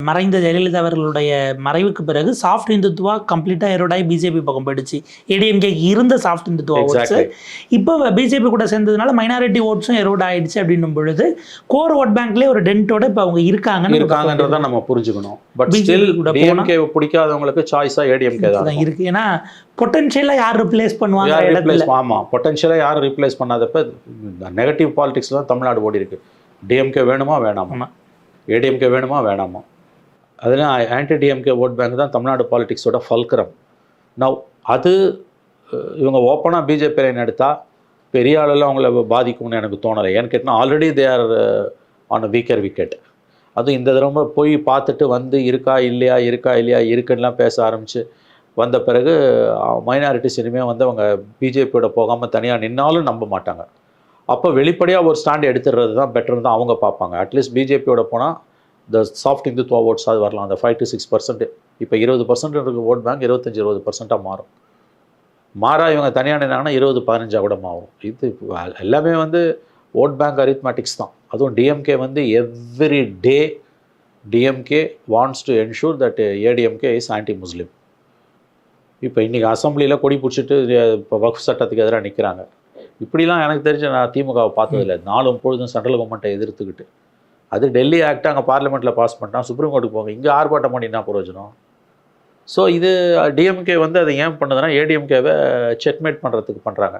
மறைந்த ஜெயலலிதா அவர்களுடைய மறைவுக்கு பிறகு சாஃப்ட் இந்துத்துவா கம்ப்ளீட்டாக எரோடாய் பிஜேபி பக்கம் போயிடுச்சு. ஏடிஎம்கே இருந்த சாஃப்ட் இந்துத்துவா ஓட்ஸ் இப்போ பிஜேபி கூட சேர்ந்ததுனால மைனாரிட்டி ஓட்ஸும் எரோட் ஆயிடுச்சு அப்படின்னும் பொழுது கோர் ஓட் பேங்க்லேயே ஒரு டென்ட்டோட இப்போ அவங்க இருக்காங்கன்றதை நம்ம புரிஞ்சுக்கணும். பட் ஸ்டில் டிஎம்கே பிடிக்காதவங்களுக்கு சாய்ஸா ஏடிஎம்கே தான் இருக்கு. ஏன்னா பொட்டன்ஷியலாக யார் ரிப்ளேஸ் பண்ணுவாங்க? ஆமாம், பொட்டன்ஷியலாக யாரும் ரிப்ளேஸ் பண்ணாதப்ப நெகட்டிவ் பாலிடிக்ஸ் தான் தமிழ்நாடு ஓடி இருக்கு. டிஎம்கே வேணுமா வேணாமா, ஏடிஎம்கே வேணுமா வேணாமா, அதெல்லாம் ஆன்டி டிஎம்கே ஓட் பேங்க் தான் தமிழ்நாடு பாலிடிக்ஸோட ஃபல்கரம். நவ் அது இவங்க ஓப்பனாக பிஜேபி லைன் எடுத்தால் பெரிய ஆளெல்லாம் அவங்கள பாதிக்கும்னு எனக்கு தோணலை. ஏன்னு கேட்டால் already they are on a weaker wicket. அதுவும் இந்த தடவை போய் பார்த்துட்டு வந்து இருக்கா இல்லையா இருக்குன்னெலாம் பேச ஆரம்பித்து வந்த பிறகு மைனாரிட்டிஸ் இனிமேல் வந்து அவங்க பிஜேபியோட போகாமல் தனியாக நின்னாலும் நம்ப மாட்டாங்க. அப்போ வெளிப்படையாக ஒரு ஸ்டாண்ட் எடுத்துடுறது தான் பெட்டர் தான் அவங்க பார்ப்பாங்க. அட்லீஸ்ட் பிஜேபியோட போனால் இந்த சாஃப்ட் இந்துத்துவா ஓட்ஸ் அது வரலாம். அந்த 5 to 6%. இப்போ 20% இருக்க ஓட் பேங்க் 25-20% மாறும். மாறா இவங்க தனியாக நின்னாங்கன்னா 20-15 கூட மாறும். இது எல்லாமே வந்து ஓட் பேங்க் அரித்மேட்டிக்ஸ் தான். அதுவும் டிஎம்கே வந்து every day DMK wants to ensure that ADMK is anti முஸ்லீம். இப்போ இன்றைக்கி அசம்பிளியில் கொடி பிடிச்சிட்டு இப்போ வக்ஃப் சட்டத்துக்கு எதிராக நிற்கிறாங்க. இப்படிலாம் எனக்கு தெரிஞ்ச நான் திமுகவை பார்த்ததில்லை. நாளும் பொழுதும் சென்ட்ரல் கவர்மெண்ட்டை எதிர்த்துக்கிட்டு அது டெல்லி ஆக்ட் அங்கே பார்லிமெண்ட்டில் பாஸ் பண்ணிட்டான், சுப்ரீம் கோர்ட்டுக்கு போங்க, இங்கே ஆர்ப்பாட்டம் பண்ணி என்ன பிரயோஜனம்? ஸோ இது டிஎம்கே வந்து அதை ஏன் பண்ணுதுன்னா ஏடிஎம்கேவை செக்மேட் பண்ணுறதுக்கு பண்ணுறாங்க.